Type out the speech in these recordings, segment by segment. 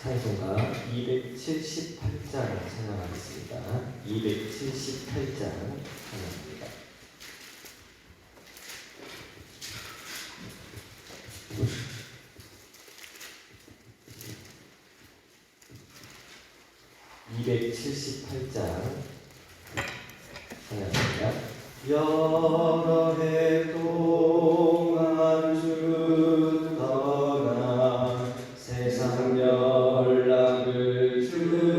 찬송가 278장 찬양하겠습니다. 278장 찬양합니다. 찬양합니다. 여러 해 동안 죽더나 세상 연락을 즐기고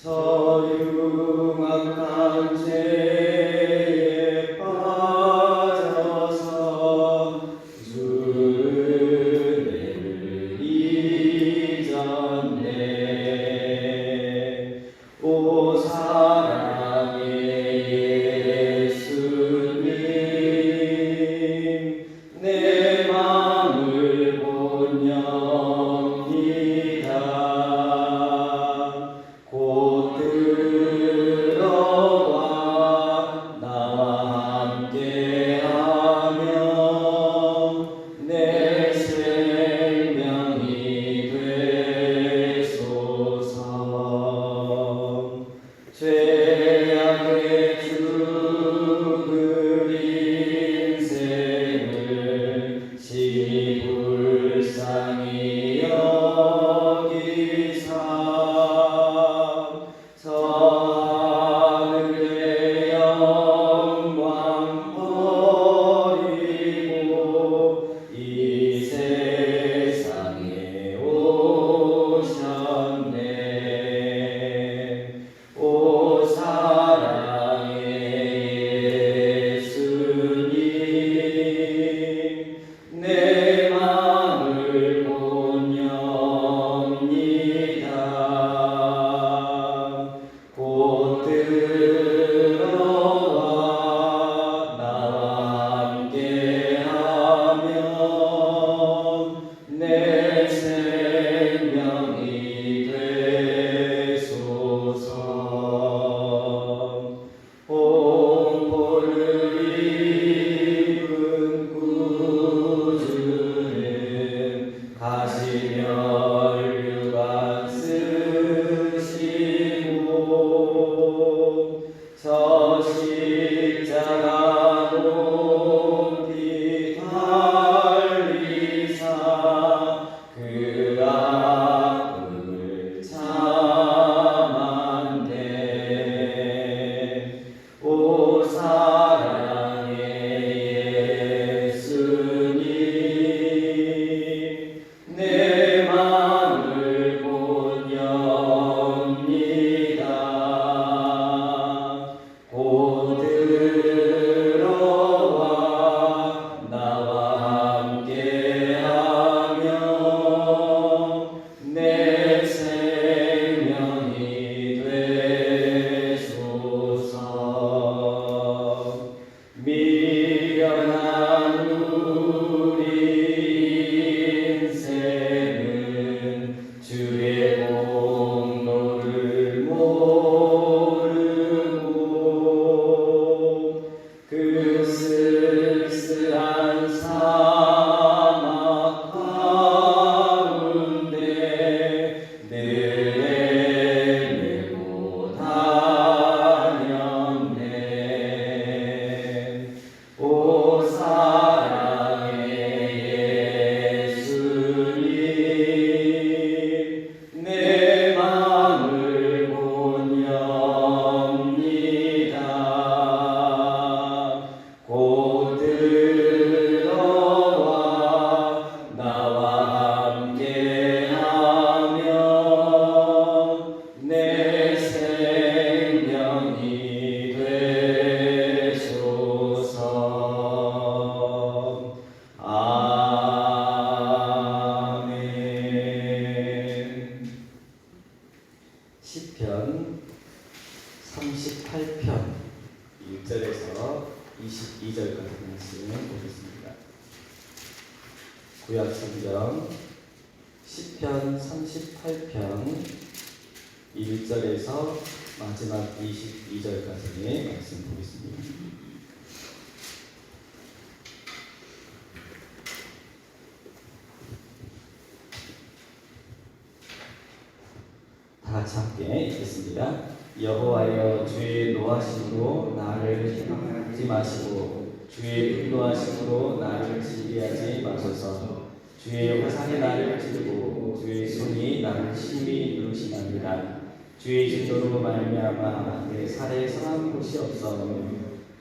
저 흉악한 죄에 빠져서 주를 잊었네. 오 사랑의 예수님, 내 맘을 본영이다. 곧 들어와 나와 함께하며 내 생명이 되소서. 죄악의 죽을 인생을 심히 불쌍히 여기사 저 하늘의 영광 버리고 이 세상에 오셨네. 오 사랑의 예수님, 내 맘을 본영이다. 곧 들어와 나와 함께하며 내 생명이 되소서. 홍보를 입은 구주 구약성경 시편 38편 1절에서 마지막 22절까지의 말씀 보겠습니다. 다 같이 함께 읽겠습니다. 여호와여, 주의 노하심으로 나를 해하지 마시고 주의 분노하심으로 나를 진리하지 마소서. 주의 화살이 나를 찌르고 주의 손이 나를 심히 누르시나이다. 주의 진노로 말미암아 내 살에 성한 곳이 없사오며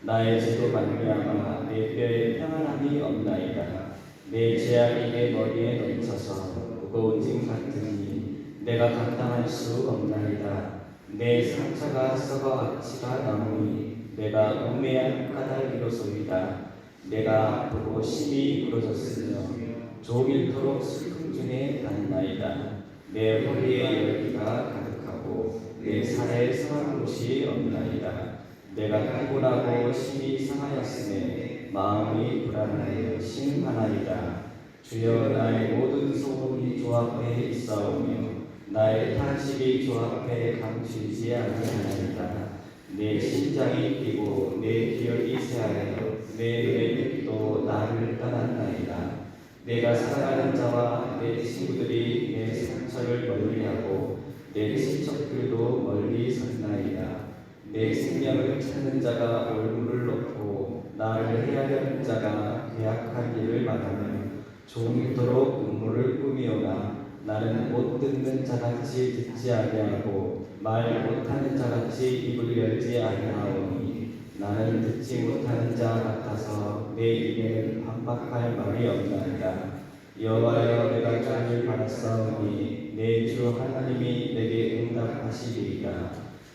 나의 죄로 말미암아 내 뼈에 평안함이 없나이다. 내 죄악이 내 머리에 넘쳐서 무거운 짐 같으니 내가 감당할 수 없나이다. 내 상처가 썩어 악취가 나오니 내가 얽매한 까닭이로소이다. 내가 아프고 심히 부러졌으며 종일토록 슬픔 중에 닿나이다. 내 허리에 열기가 가득하고 내 살에 성한 곳이 없나이다. 내가 피곤하고 심히 상하였으며 마음이 불안하여 심하나이다. 주여, 나의 모든 소원이 주 앞에 있사오며 나의 탄식이 주 앞에 감추이지 아니하나이다. 내 심장이 뛰고 내 기억이 새하여 내 눈의 빛도 나를 떠났나이다. 내가 사랑하는 자와 내 친구들이 내 상처를 멀리하고 내 친척들도 멀리 섰나이다. 내 생명을 찾는 자가 얼굴을 놓고 나를 해하려는 자가 계약한 일을 말하며 종일토록 눈물을 꾸미오나 나는 못 듣는 자같이 듣지 아니하고 말 못하는 자같이 입을 열지 아니하오니 나는 듣지 못하는 자 같아서 내 입에는 반박할 말이 없나이다. 여호와여, 내가 주를 바랐사오니 내 주 하나님이 내게 응답하시리이다.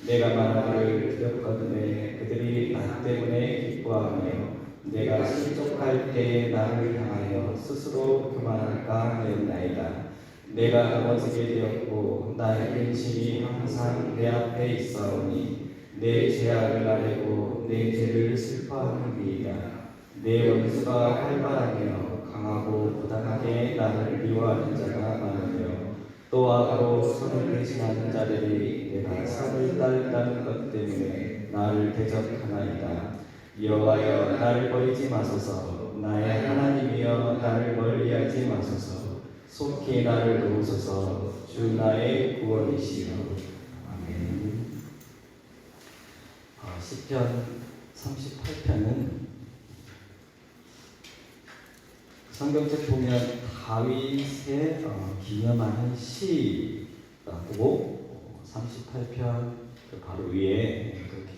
내가 말하기를 두렵거든에 그들이 나 때문에 기뻐하며 내가 실족할 때에 나를 향하여 스스로 그만할까 하였나이다. 내가 넘어지게 되었고 나의 근심이 항상 내 앞에 있사오니 내 죄악을 아뢰고 내 죄를 슬퍼하는이다. 내 원수가 활발하며 강하고 부당하게 나를 미워하는 자가 많으며 또 악으로 손을 대신하는 자들이 내가 살을 따른다는 것 때문에 나를 대적하나이다. 여호와여, 나를 버리지 마소서. 나의 하나님이여, 나를 멀리하지 마소서. 속히 나를 도우소서. 주 나의 구원이시여. 아멘. 시편 38편은 성경책 보면 다윗의 기념하는 시라고 38편 바로 위에 그렇게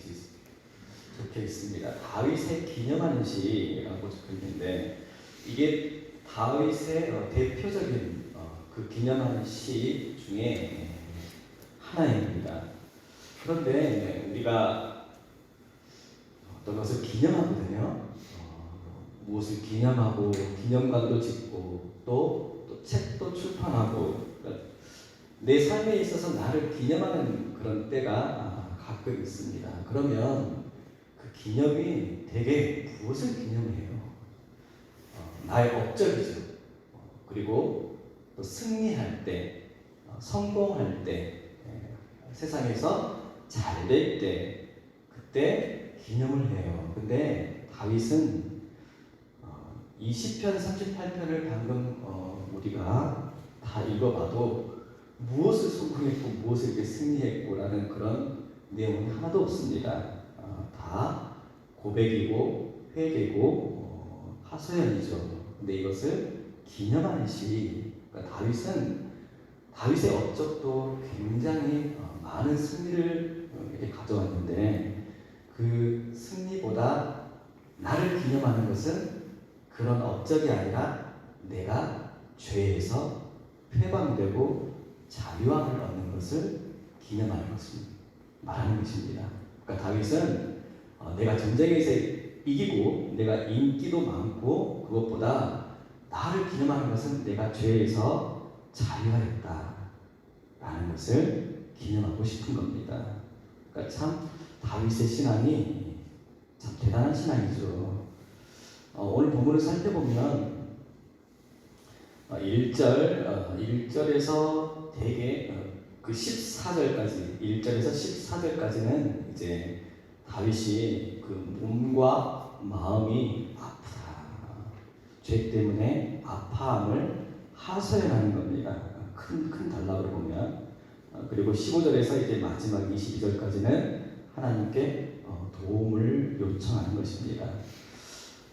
적혀 있습니다. 다윗의 기념하는 시라고 적혀 있는데 이게 다윗의 대표적인 그 기념하는 시 중에 하나입니다. 그런데 우리가 어떤 것을 기념하거든요. 무엇을 기념하고 기념관도 짓고 또 책도 출판하고 그러니까 내 삶에 있어서 나를 기념하는 그런 때가 가끔 있습니다. 그러면 그 기념이 대개 무엇을 기념해요? 나의 업적이죠. 그리고 또 승리할 때, 성공할 때, 세상에서 잘 될 때, 그때 기념을 해요. 근데 다윗은 이 시편 38편을 방금 우리가 다 읽어봐도 무엇을 성공했고 무엇을 이렇게 승리했고라는 그런 내용은 하나도 없습니다. 다 고백이고 회개고 하소연이죠. 근데 이것을 기념하는 시, 그러니까 다윗의 업적도 굉장히 많은 승리를 이렇게 가져왔는데 그 승리보다 나를 기념하는 것은 그런 업적이 아니라 내가 죄에서 회방되고 자유함을 얻는 것을 기념하는 것을 말하는 것입니다. 그러니까 다윗은 내가 전쟁에서 이기고 내가 인기도 많고 그것보다 나를 기념하는 것은 내가 죄에서 자유하였다 라는 것을 기념하고 싶은 겁니다. 그러니까 참 다윗의 신앙이 참 대단한 신앙이죠. 오늘 본문을 살펴보면 1절에서 되게 그 14절까지 1절에서 14절까지는 이제 다윗이 그 몸과 마음이 아프다. 죄 때문에 아파함을 하소연하는 겁니다. 큰 단락으로 보면 그리고 15절에서 이제 마지막 22절까지는 하나님께 도움을 요청하는 것입니다.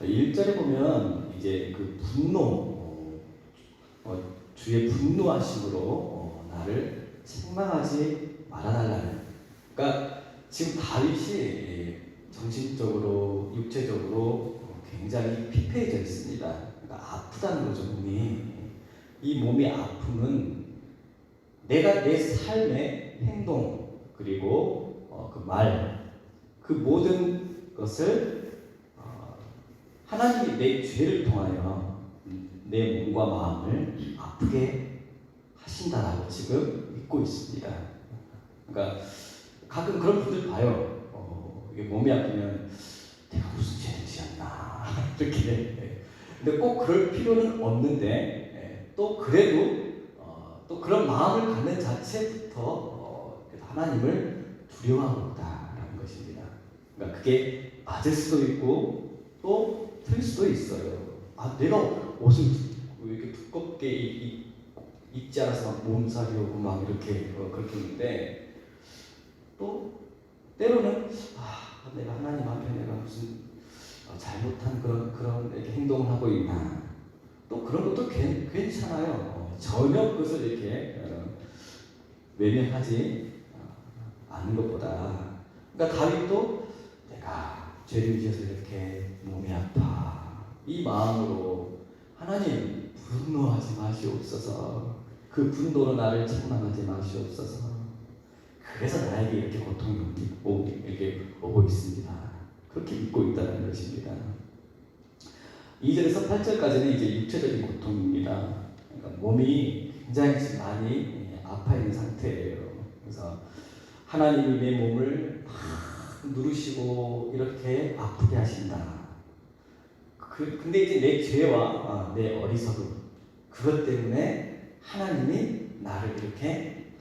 1절에 보면 이제 그 분노, 주의 분노하심으로 나를 책망하지 말아달라는. 그러니까 지금 다윗이 정신적으로, 육체적으로 굉장히 피폐해져 있습니다. 그러니까 아프다는 거죠, 몸이. 이 몸의 아픔은 내가 내 삶의 행동 그리고 그 말, 그 모든 것을 하나님이 내 죄를 통하여 내 몸과 마음을 아프게 하신다라고 지금 믿고 있습니다. 그러니까 가끔 그런 분들 봐요. 이게 몸이 아프면 내가 무슨 죄를 지었나 이렇게. 근데 꼭 그럴 필요는 없는데 또 그래도 또 그런 마음을 갖는 자체부터 하나님을 두려워하고 있다라는 것입니다. 그러니까 그게 맞을 수도 있고 또 틀릴 수도 있어요. 내가 옷을 왜 이렇게 두껍게 입지 않아서 막 몸살이 오고 막 이렇게 그렇게 있는데 또 때로는 내가 하나님 앞에 내가 무슨 잘못한 그런 이렇게 행동을 하고 있나, 또 그런 것도 괜찮아요. 전혀 그것을 이렇게 외면하지 않는 것보다. 그러니까 다윗도 내가 죄를 지어서 이렇게 몸이 아파, 이 마음으로 하나님 분노하지 마시옵소서. 그 분노로 나를 책망하지 마시옵소서. 그래서 나에게 이렇게 고통이 이렇게 오고 있습니다. 그렇게 믿고 있다는 것입니다. 2절에서 8절까지는 이제 육체적인 고통입니다. 그러니까 몸이 굉장히 지금 많이 아파 있는 상태예요. 그래서 하나님이 내 몸을 막 누르시고 이렇게 아프게 하신다. 근데 이제 내 죄와 내 어리석음, 그것 때문에 하나님이 나를 이렇게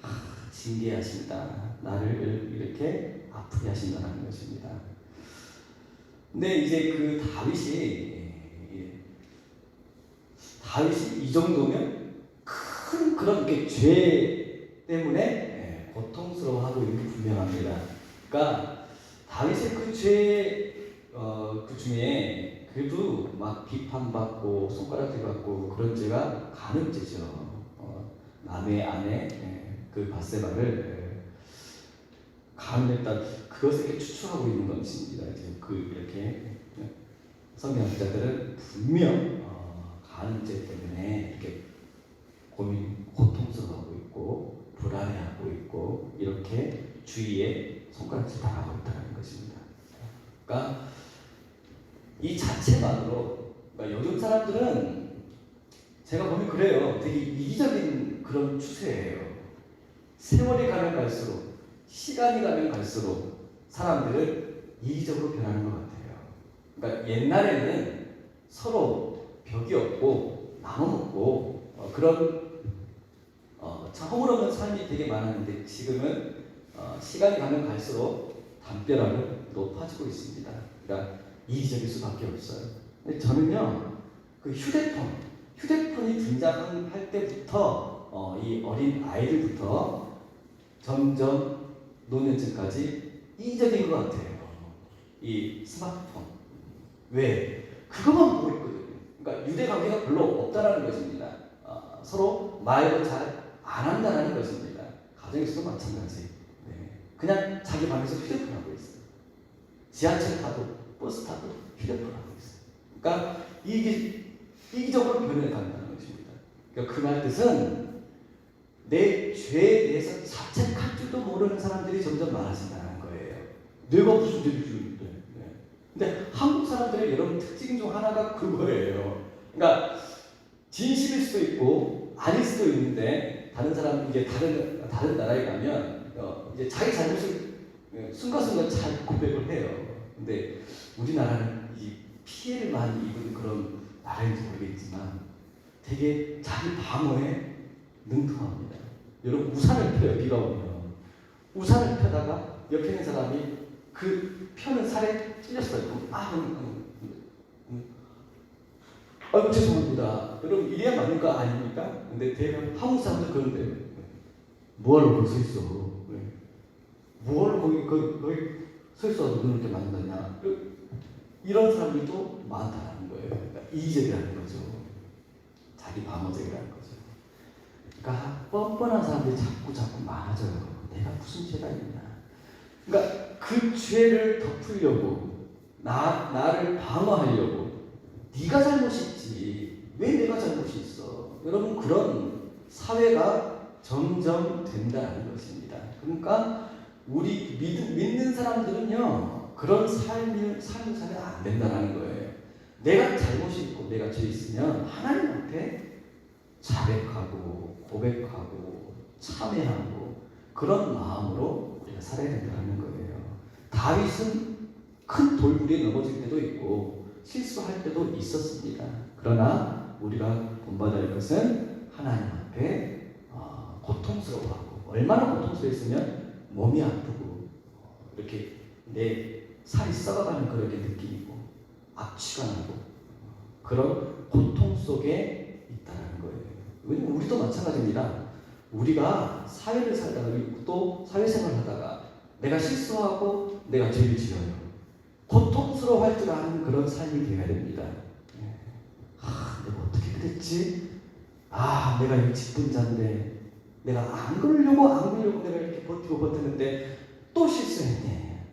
징계하신다. 나를 이렇게 아프게 하신다는 것입니다. 근데 이제 그 다윗이 이 정도면 큰 그런 죄 때문에 고통스러워하고 있는 게 분명합니다. 그러니까 다윗의 그 죄 그 중에 그래도 막 비판받고 손가락질 받고 그런 죄가 간음죄죠. 남의 아내 그 밧세바를 간음했다, 그것을 이렇게 추측하고 있는 것입니다. 이렇게 성경학자들은 분명 간음죄 때문에 이렇게 고통스러워하고 있고 불안해하고 있고 이렇게 주위에 손가락질 당하고 있다는 것입니다. 그러니까 이 자체만으로, 그러니까 요즘 사람들은 제가 보면 그래요. 되게 이기적인 그런 추세예요. 세월이 가면 갈수록, 시간이 가면 갈수록 사람들은 이기적으로 변하는 것 같아요. 그러니까 옛날에는 서로 벽이 없고 나눠 먹고 그런 허물없는 삶이 되게 많았는데 지금은 시간이 가면 갈수록 담벼락은 높아지고 있습니다. 그러니까 이기적일 수밖에 없어요. 근데 저는요, 그 휴대폰이 등장할 때부터 이 어린 아이들부터 점점 노년층까지 이기적인 것 같아요. 이 스마트폰. 왜? 그것만 보고 있거든요. 그러니까 유대관계가 별로 없다는 것입니다. 서로 말도 잘 안 한다는 것입니다. 가정에서도 마찬가지. 그냥 자기 방에서 휴대폰 하고 있어요. 지하철 타도 버스 타도 휴대폰 하고 있어요. 그러니까 이기적으로 변해 간다는 것입니다. 그러니까 그 말 뜻은 내 죄에 대해서 자책할 줄도 모르는 사람들이 점점 많아진다는 거예요. 내가 무슨 죄를 지었는데. 근데 한국 사람들의 여러분 특징 중 하나가 그거예요. 그러니까 진심일 수도 있고 아닐 수도 있는데, 다른 사람, 이제 다른 나라에 가면 이제 자기 잘못을 순간순간 잘 고백을 해요. 근데 우리나라는 이 피해를 많이 입은 그런 나라인지 모르겠지만 되게 자기 방어에 능통합니다. 여러분 우산을 펴요. 비가 오면 우산을 펴다가 옆에 있는 사람이 그 펴는 살에 찔렸어요. 아이고 죄송합니다. 여러분 이래야 맞는 거 아닙니까? 근데 대부분 한국 사람들 그런데 뭐하러 거기 서 있어? 뭐하러 거기 서 있어도 너는 이렇게 맞는다냐? 이런 사람들도 많다는 거예요. 그러니까 이의적이라는 거죠. 자기 방어적이라는 거죠. 그러니까 뻔뻔한 사람들이 자꾸 많아져요. 내가 무슨 죄가 있냐? 그러니까 그 죄를 덮으려고 나를 방어하려고 네가 잘못이 있지 왜 내가 잘못이 있어? 여러분 그런 사회가 점점 된다는 것입니다. 그러니까 우리 믿는 사람들은요 그런 삶을 살면 안 된다는 거예요. 내가 잘못이 있고 내가 죄 있으면 하나님 앞에 자백하고 고백하고 참회하고 그런 마음으로 우리가 살아야 된다는 거예요. 다윗은 큰 돌부리에 넘어질 때도 있고 실수할 때도 있었습니다. 그러나 우리가 본받아야 할 것은 하나님 앞에 고통스러워하고 얼마나 고통스러웠으면 몸이 아프고 이렇게 내 살이 썩어가는 그렇게 느끼고 악취가 나고 그런 고통 속에 있다는 거예요. 왜냐면 우리도 마찬가지입니다. 우리가 사회를 살다가 또 사회생활을 하다가 내가 실수하고 내가 죄를 지어요. 고통스러워할 줄 아는 그런 삶이 되어야 됩니다. 내가 어떻게 그랬지? 내가 이 직분자인데 내가 안 그러려고 내가 이렇게 버텼는데 또 실수했네.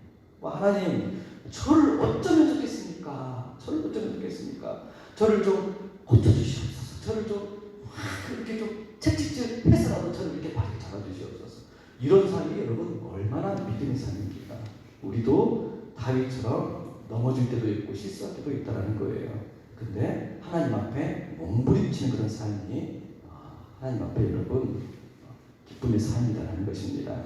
하나님 저를 어쩌면 좋겠습니까? 저를 좀 고쳐주시옵소서. 저를 좀 이렇게 좀 채찍질 해서라도 저를 이렇게 바르게 잡아주시옵소서. 이런 삶이 여러분 얼마나 믿음의 삶입니까? 우리도 다윗처럼 넘어질 때도 있고 실수할 때도 있다는 거예요. 근데 하나님 앞에 몸부림치는 그런 삶이 하나님 앞에 여러분 기쁨의 삶이라는 것입니다.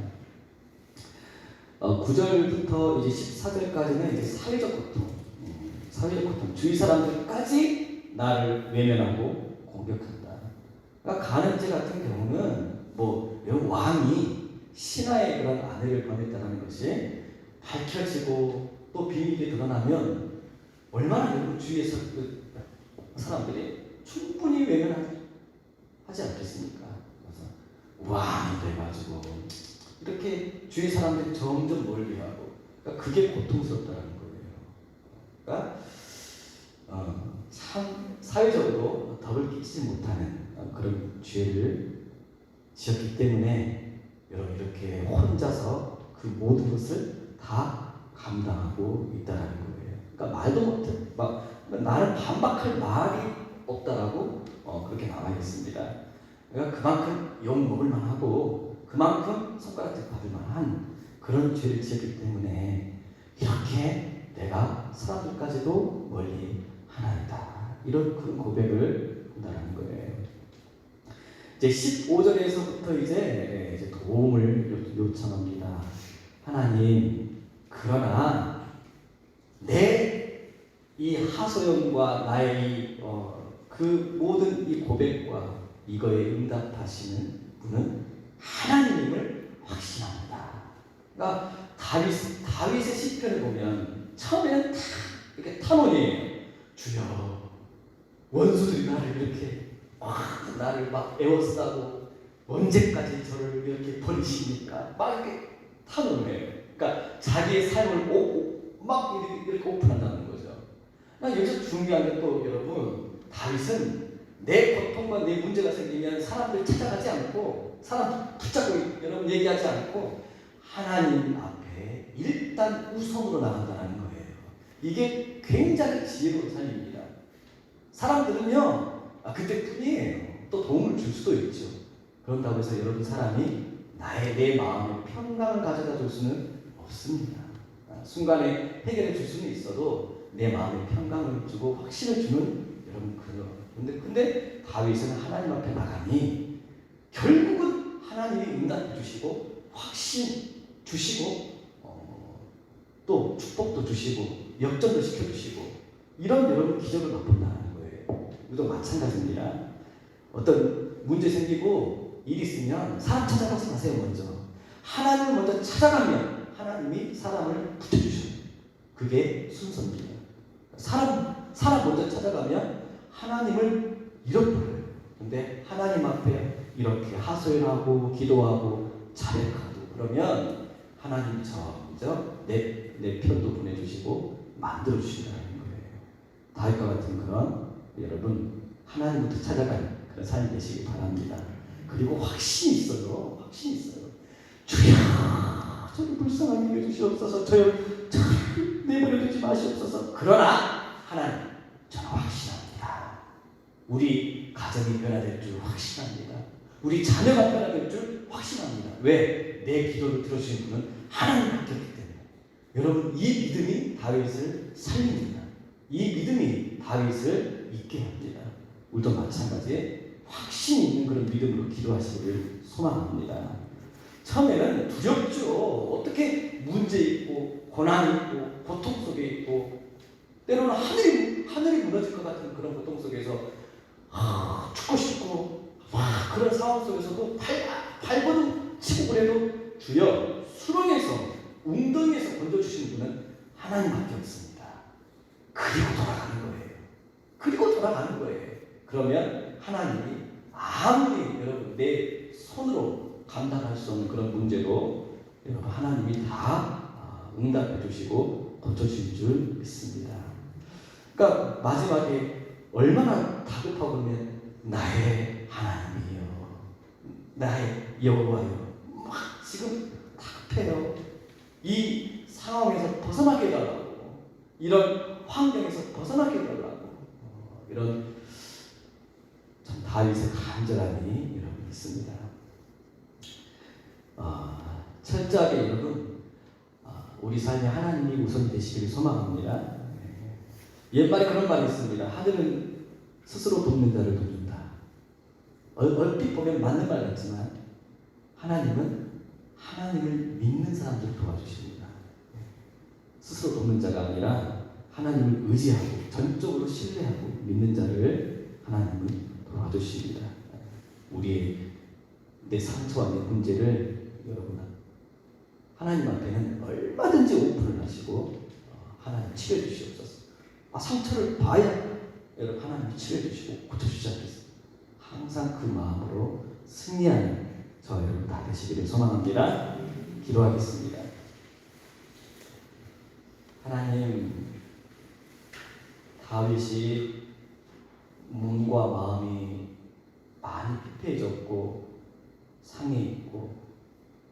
9절부터 이제 14절까지는 이제 사회적 고통, 주위 사람들까지 나를 외면하고 공격한다. 그러니까 가늠죄 같은 경우는 왕이 신하의 그런 아내를 범했다는 것이 밝혀지고 또 비밀이 드러나면 얼마나 여러분 주위에서 그 사람들이 충분히 외면하지 않겠습니까? 그래서 왕이 돼가지고 이렇게 주위 사람들이 점점 멀리하고 그러니까 그게 고통스럽다는 거예요. 그러니까 참 사회적으로 덕을 끼치지 못하는 그런 죄를 지었기 때문에 여러분 이렇게 혼자서 그 모든 것을 다 감당하고 있다는 거예요. 그러니까 말도 못해. 나는 반박할 말이 없다라고 그렇게 나와 있습니다. 그러니까 그만큼 욕 먹을 만하고 그만큼 손가락질 받을 만한 그런 죄를 지었기 때문에 이렇게 내가 사람들까지도 멀리 하나이다. 이런 그런 고백을 한다는 거예요. 이제 15절에서부터 이제 도움을 요청합니다. 하나님, 그러나 내 이 하소연과 나의 그 모든 이 고백과 이거에 응답하시는 분은 하나님임을 확신합니다. 그러니까 다윗의 시편을 보면 처음에는 다 이렇게 탄원이에요. 주여, 원수들이 나를 이렇게 나를 애워싸고 언제까지 저를 이렇게 버리십니까? 이렇게 탄원을 해요. 그러니까 자기의 삶을 이렇게 오픈한다는 거죠. 여기서 중요한 게 또 여러분, 다윗은 내 고통과 내 문제가 생기면 사람들 찾아가지 않고 사람 붙잡고 여러분 얘기하지 않고 하나님 앞에 일단 우선으로 나간다는 거예요. 이게 굉장히 지혜로운 삶입니다. 사람들은요 그때뿐이에요. 또 도움을 줄 수도 있죠. 그런다고 해서 여러분 사람이 내 마음에 평강을 가져다 줄 수는 없습니다. 순간에 해결해 줄 수는 있어도 내 마음에 평강을 주고 확신을 주는 여러분 근데 다윗은 하나님 앞에 나가니 결국은 하나님이 응답해 주시고 확신 주시고 또 축복도 주시고 역전도 시켜주시고 이런 여러분 기적을 맛본다는 거예요. 우리도 마찬가지입니다. 어떤 문제 생기고 일 있으면 사람 찾아가지 마세요. 먼저 하나님을 먼저 찾아가면 하나님이 사람을 붙여주셔요. 그게 순서입니다. 사람 먼저 찾아가면 하나님을 잃어버려요. 근데 하나님 앞에 이렇게 하소연하고 기도하고 자백하고 그러면 하나님이 먼저 내 편도 보내주시고 만들어주신다는 거예요. 다윗과 같은 그런 여러분 하나님부터 찾아가는 그런 삶이 되시기 바랍니다. 그리고 확신이 있어요. 확신이 있어요. 주여 저를 불쌍하게 여겨주시옵소서. 저를 내버려두지 마시옵소서. 그러나 하나님 저는 확신합니다. 우리 가정이 변화될 줄 확신합니다. 우리 자녀가 변화될 줄 확신합니다. 왜? 내 기도를 들어주신 분은 하나님밖에 없기 때문에. 여러분 이 믿음이 다윗을 살립니다. 이 믿음이 다윗을 있게 합니다. 우리도 마찬가지 확신 있는 그런 믿음으로 기도하시기를 소망합니다. 처음에는 두렵죠. 어떻게 문제 있고 고난 있고 고통 속에 있고 때로는 하늘이 무너질 것 같은 그런 고통 속에서 죽고 싶고 그런 상황 속에서도 발버둥 치고 그래도 주여 수렁에서 웅덩이에서 건져주시는 분은 하나님밖에 없습니다. 그리고 돌아가는 거예요. 그러면 하나님이 아무리 여러분 내 손으로 감당할 수 없는 그런 문제도 여러분 하나님이 다 응답해 주시고 고쳐주실 줄 믿습니다. 그러니까 마지막에 얼마나 다급하고 그러면 나의 하나님이여 나의 여호와여 막 지금 다급해요. 이 상황에서 벗어나게 해달라고 이런 환경에서 벗어나게 해달라고 이런 참 다윗의 간절함이 여러분 있습니다. 철저하게 여러분 우리 삶에 하나님이 우선이 되시기를 소망합니다. 옛말에 그런 말이 있습니다. 하늘은 스스로 돕는 자를 돕는다. 얼핏 보면 맞는 말 같지만 하나님은 하나님을 믿는 사람들을 도와주십니다. 스스로 돕는 자가 아니라 하나님을 의지하고 전적으로 신뢰하고 믿는 자를 하나님은 도와주십니다. 우리의 내 상처와 내 문제를 여러분 하나님 앞에는 얼마든지 오픈을 하시고 하나님 치료해 주시옵소서. 상처를 봐야 여러분 하나님이 치료해 주시고 고쳐주지 않겠습니까? 항상 그 마음으로 승리하는 저 여러분 다 되시기를 소망합니다. 기도하겠습니다. 하나님 다윗이 몸과 마음이 많이 피폐해졌고 상해 있고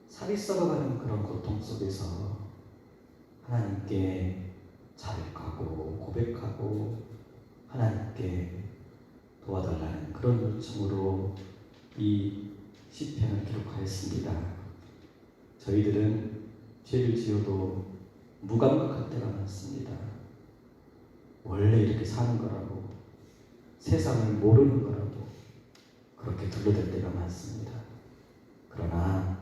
살이 썩어가는 그런 고통 속에서 하나님께 자백하고 고백하고 하나님께 도와달라는 그런 요청으로 이 시편을 기록하였습니다. 저희들은 죄를 지어도 무감각할 때가 많습니다. 원래 이렇게 사는 거라고 세상을 모르는 거라고 그렇게 둘러댈 때가 많습니다. 그러나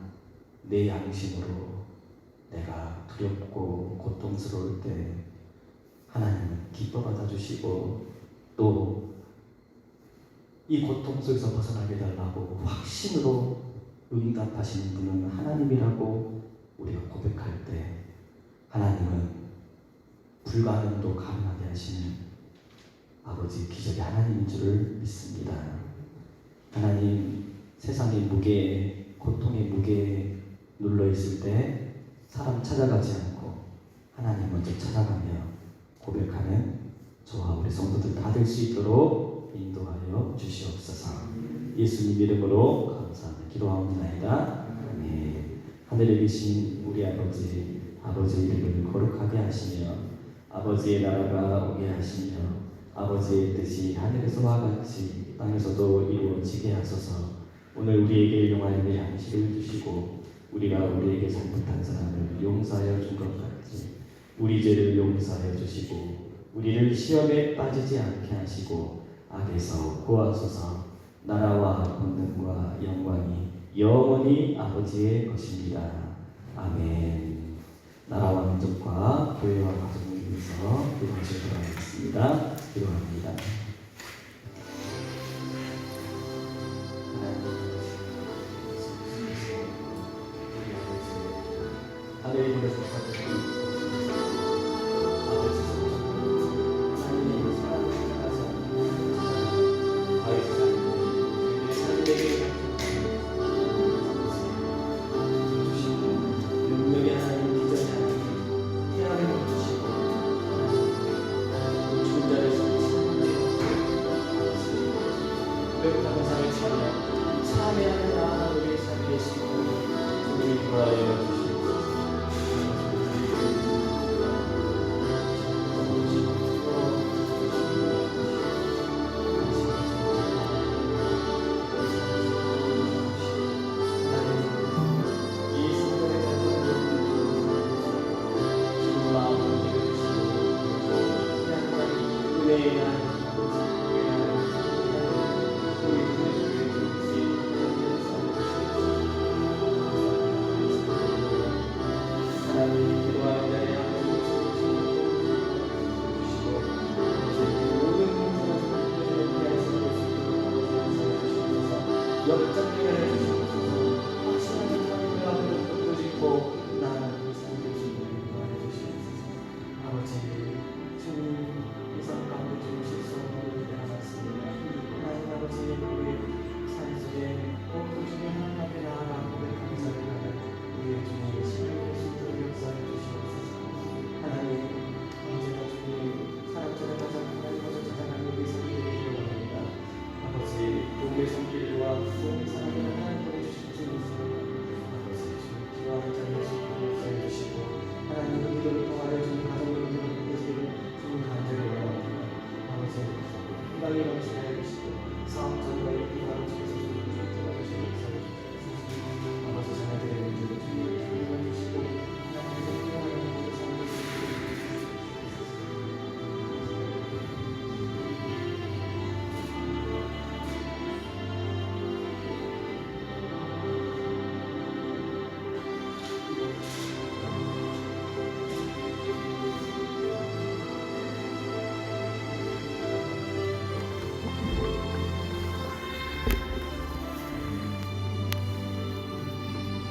내 양심으로 내가 두렵고 고통스러울 때 하나님은 기뻐 받아주시고 또 이 고통 속에서 벗어나게 해달라고 확신으로 응답하시는 분은 하나님이라고 우리가 고백할 때 하나님은 불가능도 가능하게 하시는 아버지 기적의 하나님인 줄을 믿습니다. 하나님 세상의 무게에 고통의 무게에 눌러있을 때 사람 찾아가지 않고 하나님 먼저 찾아가며 고백하는 저와 우리 성도들 다 될 수 있도록 인도하여 주시옵소서. 예수님 이름으로 감사하며 기도하옵나이다. 아멘. 하늘에 계신 우리 아버지 이름을 거룩하게 하시며 아버지의 나라가 오게 하시며 아버지의 뜻이 하늘에서와 같이 땅에서도 이루어지게 하소서. 오늘 우리에게 일용할 양식을 주시고 우리가 우리에게 잘못한 사람을 용서하여 준 것 같이 우리 죄를 용서하여 주시고 우리를 시험에 빠지지 않게 하시고 악에서 구하소서. 나라와 권능과 영광이 영원히 아버지의 것입니다. 아멘. 나라와 민족과 교회와 가정을 위해서 기도하시도록 하겠습니다. 기도합니다. 참여하는 나라 우리 삶 계시고 우리 구하여 주시옵소서. 사업장과 이기관을 통해서